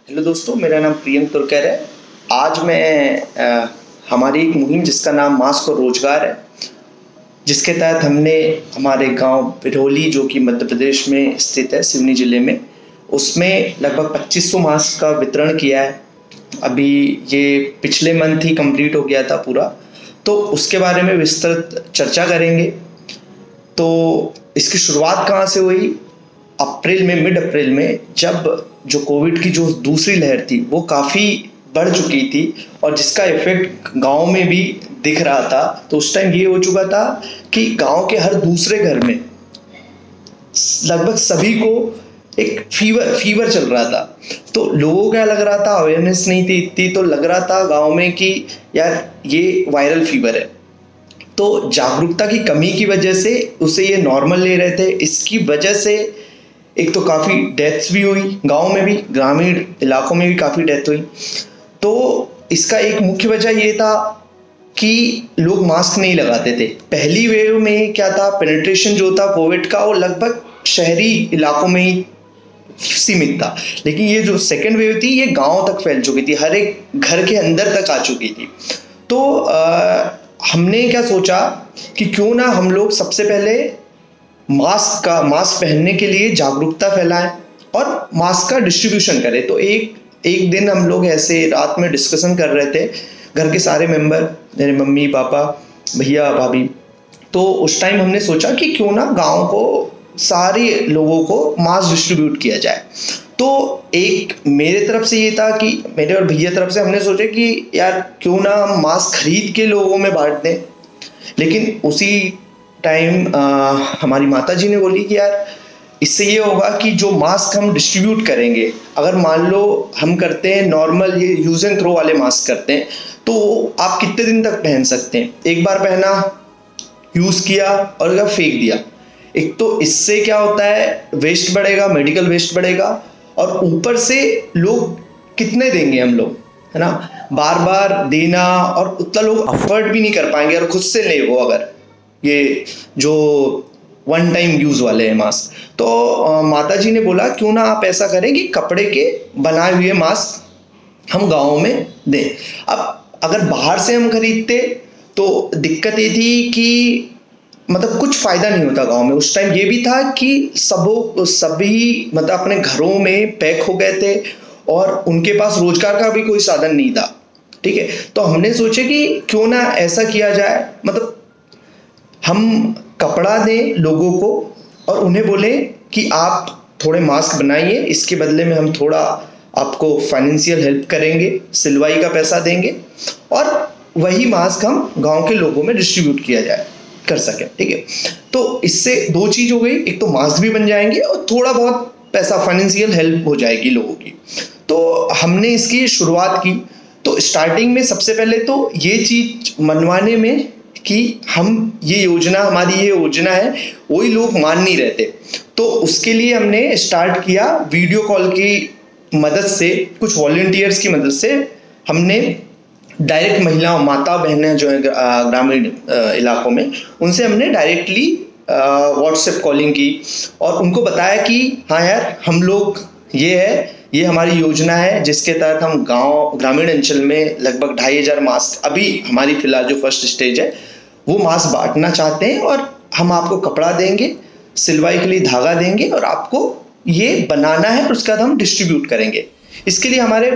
Hello दोस्तों, मेरा नाम प्रियंक तुर्कर है। आज मैं हमारी एक मुहिम जिसका नाम मास्क और रोजगार है, जिसके तहत हमने हमारे गांव बिरौली जो कि मध्य प्रदेश में स्थित है, सिवनी जिले में, उसमें लगभग 2500 मास्क का वितरण किया है। अभी ये पिछले मंथ ही कंप्लीट हो गया था पूरा, तो उसके बारे में विस्तृत चर्चा करेंगे। तो इसकी शुरुआत कहाँ से हुई? अप्रैल में, मिड अप्रैल में, जब जो कोविड की जो दूसरी लहर थी वो काफ़ी बढ़ चुकी थी और जिसका इफेक्ट गांव में भी दिख रहा था। तो उस टाइम ये हो चुका था कि गांव के हर दूसरे घर में लगभग सभी को एक फीवर चल रहा था। तो लोगों को क्या लग रहा था, अवेयरनेस नहीं थी इतनी, तो लग रहा था गांव में कि यार ये वायरल फीवर है। तो जागरूकता की कमी की वजह से उसे ये नॉर्मल ले रहे थे। इसकी वजह से एक तो काफ़ी डेथ्स भी हुई, गांव में भी, ग्रामीण इलाकों में भी काफ़ी डेथ हुई। तो इसका एक मुख्य वजह ये था कि लोग मास्क नहीं लगाते थे। पहली वेव में क्या था, पेनिट्रेशन जो था कोविड का वो लगभग शहरी इलाकों में ही सीमित था, लेकिन ये जो सेकेंड वेव थी ये गांव तक फैल चुकी थी, हर एक घर के अंदर तक आ चुकी थी। तो हमने क्या सोचा कि क्यों ना हम लोग सबसे पहले मास्क पहनने के लिए जागरूकता फैलाएं और मास्क का डिस्ट्रीब्यूशन करें। तो एक दिन हम लोग ऐसे रात में डिस्कशन कर रहे थे, घर के सारे मेंबर, मेरे मम्मी पापा, भैया भाभी। तो उस टाइम हमने सोचा कि क्यों ना गांव को सारे लोगों को मास्क डिस्ट्रीब्यूट किया जाए। तो एक मेरे तरफ से ये था कि मेरे और भैया तरफ से हमने सोचा कि यार क्यों ना हम मास्क खरीद के लोगों में बांट दें। लेकिन उसी टाइम हमारी माता जी ने बोली कि यार इससे ये होगा कि जो मास्क हम डिस्ट्रीब्यूट करेंगे, अगर मान लो हम करते हैं नॉर्मल ये यूज एंड थ्रो वाले मास्क करते हैं, तो आप कितने दिन तक पहन सकते हैं? एक बार पहना, यूज किया और अगर फेंक दिया। एक तो इससे क्या होता है, वेस्ट बढ़ेगा, मेडिकल वेस्ट बढ़ेगा, और ऊपर से लोग कितने देंगे हम लोग, है ना, बार बार देना, और उतना लोग अफोर्ड भी नहीं कर पाएंगे और खुद से ले वो अगर ये जो वन टाइम यूज वाले हैं मास्क। तो माता जी ने बोला क्यों ना आप ऐसा करें कि कपड़े के बनाए हुए मास्क हम गाँव में दें। अब अगर बाहर से हम खरीदते तो दिक्कत ये थी कि मतलब कुछ फायदा नहीं होता गांव में। उस टाइम ये भी था कि सभी मतलब अपने घरों में पैक हो गए थे और उनके पास रोजगार का भी कोई साधन नहीं था। ठीक है, तो हमने सोचे कि क्यों ना ऐसा किया जाए, मतलब हम कपड़ा दें लोगों को और उन्हें बोले कि आप थोड़े मास्क बनाइए, इसके बदले में हम थोड़ा आपको फाइनेंशियल हेल्प करेंगे, सिलवाई का पैसा देंगे, और वही मास्क हम गांव के लोगों में डिस्ट्रीब्यूट किया जाए, कर सके। ठीक है, तो इससे दो चीज हो गई, एक तो मास्क भी बन जाएंगे और थोड़ा बहुत पैसा, फाइनेंशियल हेल्प हो जाएगी लोगों की। तो हमने इसकी शुरुआत की। तो स्टार्टिंग में सबसे पहले तो ये चीज मनवाने में कि हम ये योजना है, वही लोग मान नहीं रहते। तो उसके लिए हमने स्टार्ट किया वीडियो कॉल की मदद से, कुछ वॉलंटियर्स की मदद से हमने डायरेक्ट महिलाओं, माता बहनें जो है ग्रामीण इलाकों में, उनसे हमने डायरेक्टली व्हाट्सएप कॉलिंग की और उनको बताया कि हाँ यार हम लोग ये हमारी योजना है जिसके तहत हम ग्रामीण अंचल में लगभग 2500 मास्क, अभी हमारी फिलहाल जो फर्स्ट स्टेज है वो मास्क बांटना चाहते हैं, और हम आपको कपड़ा देंगे, सिलवाई के लिए धागा देंगे, और आपको ये बनाना है और उसके बाद हम डिस्ट्रीब्यूट करेंगे। इसके लिए हमारे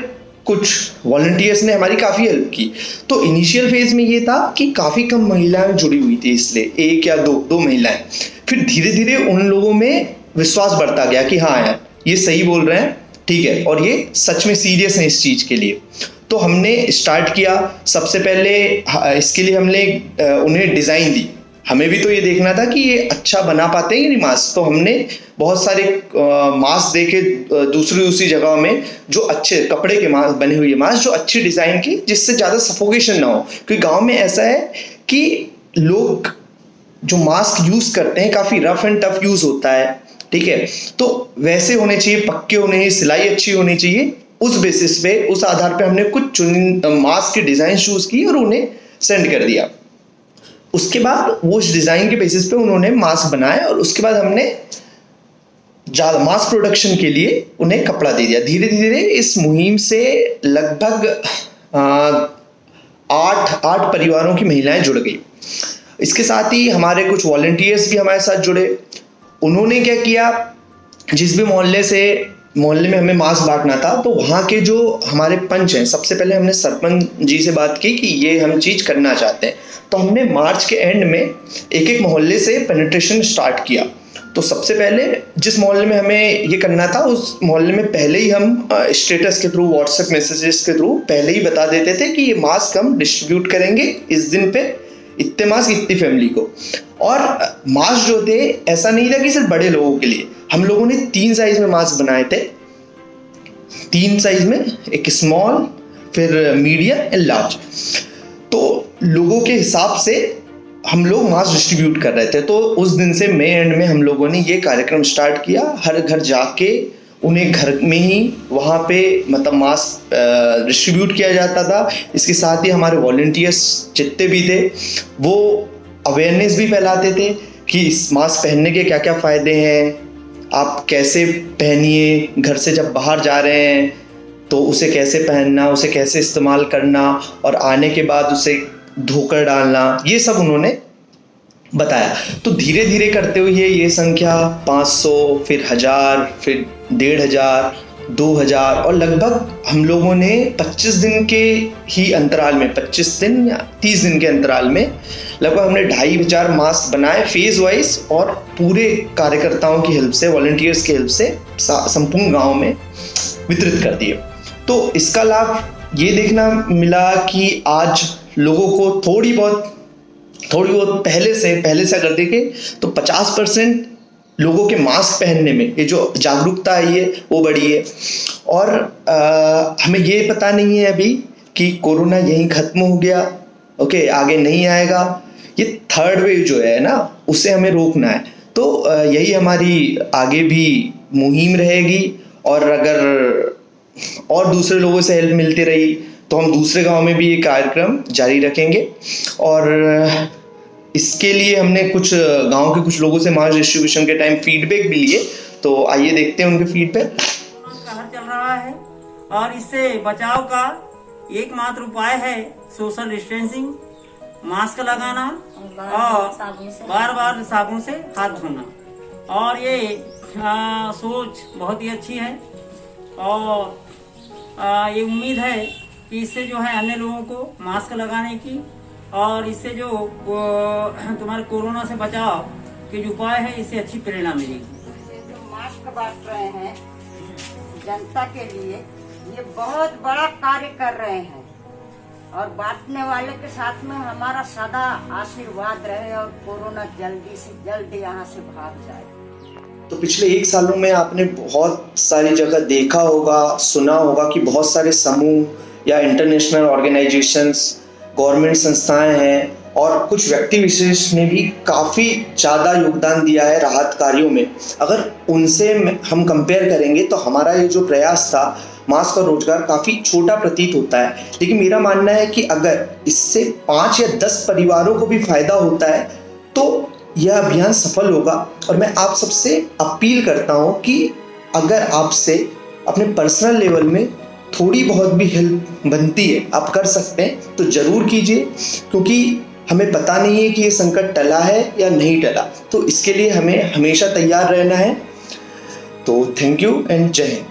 कुछ वॉलंटियर्स ने हमारी काफ़ी हेल्प की। तो इनिशियल फेज में ये था कि काफ़ी कम महिलाएं जुड़ी हुई थी, इसलिए एक या दो महिलाएं। फिर धीरे धीरे उन लोगों में विश्वास बढ़ता गया कि हाँ यार ये सही बोल रहे हैं, ठीक है, और ये सच में सीरियस है इस चीज़ के लिए। तो हमने स्टार्ट किया। सबसे पहले इसके लिए हमने उन्हें डिज़ाइन दी। हमें भी तो ये देखना था कि ये अच्छा बना पाते हैं कि नहीं मास्क। तो हमने बहुत सारे मास्क देखे दूसरी जगहों में, जो अच्छे कपड़े के मास्क बने हुए मास्क, जो अच्छी डिज़ाइन की, जिससे ज़्यादा सफोकेशन ना हो। क्योंकि गांव में ऐसा है कि लोग जो मास्क यूज़ करते हैं काफ़ी रफ एंड टफ यूज़ होता है। ठीक है, तो वैसे होने चाहिए, पक्के होने चाहिए, सिलाई अच्छी होनी चाहिए। उस बेसिस पे, उस आधार पे हमने कुछ मास्क की डिज़ाइन चूज़ की और उन्हें सेंड कर दिया। उसके बाद वो उस डिज़ाइन के बेसिस पे उन्होंने मास्क बनाए और उसके बाद हमने ज़्यादा मास प्रोडक्शन के लिए उन्हें कपड़ा दे दिया। धीरे धीरे इस मुहिम से लगभग 8 परिवारों की महिलाएं जुड़ गई। इसके साथ ही हमारे कुछ वॉलंटियर्स भी हमारे साथ जुड़े। उन्होंने क्या किया, जिस भी मोहल्ले में हमें मास्क बांटना था, तो वहाँ के जो हमारे पंच हैं, सबसे पहले हमने सरपंच जी से बात की कि ये हम चीज़ करना चाहते हैं। तो हमने मार्च के एंड में एक एक मोहल्ले से पेनिट्रेशन स्टार्ट किया। तो सबसे पहले जिस मोहल्ले में हमें ये करना था, उस मोहल्ले में पहले ही हम स्टेटस के थ्रू, व्हाट्सएप मैसेजेस के थ्रू पहले ही बता देते थे कि ये मास्क हम डिस्ट्रीब्यूट करेंगे इस दिन पे, इतने मास्क इतनी फैमिली को। और मास्क जो थे, ऐसा नहीं था कि सिर्फ बड़े लोगों के लिए, हम लोगों ने 3 साइज में मास्क बनाए थे। 3 साइज में, एक स्मॉल, फिर मीडियम एंड लार्ज। तो लोगों के हिसाब से हम लोग मास्क डिस्ट्रीब्यूट कर रहे थे। तो उस दिन से मई एंड में हम लोगों ने ये कार्यक्रम स्टार्ट किया। हर घर जाके उन्हें घर में ही वहाँ पे मतलब मास्क डिस्ट्रीब्यूट किया जाता था। इसके साथ ही हमारे वॉलंटियर्स जितने भी थे वो अवेयरनेस भी फैलाते थे कि इस मास्क पहनने के क्या क्या फ़ायदे हैं, आप कैसे पहनिए, घर से जब बाहर जा रहे हैं तो उसे कैसे पहनना, उसे कैसे इस्तेमाल करना, और आने के बाद उसे धोकर डालना, ये सब उन्होंने बताया। तो धीरे धीरे करते हुए ये संख्या 500, फिर 1000, फिर 1500, 2000, और लगभग हम लोगों ने 25 दिन के ही अंतराल में, 25 दिन या 30 दिन के अंतराल में लगभग हमने 2500 मास्क बनाए फेज वाइज, और पूरे कार्यकर्ताओं की हेल्प से, वॉलंटियर्स की हेल्प से संपूर्ण गांव में वितरित कर दिए। तो इसका लाभ ये देखना मिला कि आज लोगों को थोड़ी बहुत पहले से अगर देखें तो 50% लोगों के मास्क पहनने में ये जो जागरूकता आई है वो बढ़ी है। और हमें ये पता नहीं है अभी कि कोरोना यहीं ख़त्म हो गया, ओके, आगे नहीं आएगा। ये 3rd वेव जो है ना, उसे हमें रोकना है। तो यही हमारी आगे भी मुहिम रहेगी। और अगर और दूसरे लोगों से हेल्प मिलती रही तो हम दूसरे गांव में भी ये कार्यक्रम जारी रखेंगे। और इसके लिए हमने कुछ गांव के कुछ लोगों से मास्क डिस्ट्रीब्यूशन के टाइम फीडबैक भी लिए। तो आइए देखते हैं उनके फीडबैक। कहर चल रहा है और इससे बचाव का एकमात्र उपाय है सोशल डिस्टेंसिंग, मास्क लगाना और बार बार साबुन से हाथ धोना। और ये सोच बहुत ही अच्छी है। और ये उम्मीद है कि इससे जो है अन्य लोगों को मास्क लगाने की, और इससे जो तुम्हारे कोरोना से बचाव के जो उपाय है, इससे अच्छी प्रेरणा मिलेगी। जो मास्क बांट रहे हैं जनता के लिए, ये बहुत बड़ा कार्य कर रहे हैं। और बांटने वाले के साथ में हमारा सदा आशीर्वाद रहे और कोरोना जल्दी से जल्द यहाँ से भाग जाए। तो पिछले 1 सालों में आपने बहुत सारी जगह देखा होगा, सुना होगा कि बहुत सारे समूह या इंटरनेशनल ऑर्गेनाइजेशंस, गवर्नमेंट संस्थाएं हैं और कुछ व्यक्ति विशेष ने भी काफ़ी ज़्यादा योगदान दिया है राहत कार्यों में। अगर उनसे हम कंपेयर करेंगे तो हमारा ये जो प्रयास था मास्क और रोजगार काफ़ी छोटा प्रतीत होता है। लेकिन मेरा मानना है कि अगर इससे 5 या 10 परिवारों को भी फायदा होता है तो यह अभियान सफल होगा। और मैं आप सबसे अपील करता हूं कि अगर आपसे अपने पर्सनल लेवल में थोड़ी बहुत भी हेल्प बनती है, आप कर सकते हैं तो ज़रूर कीजिए, क्योंकि हमें पता नहीं है कि ये संकट टला है या नहीं टला। तो इसके लिए हमें हमेशा तैयार रहना है। तो थैंक यू एंड जय हिंद।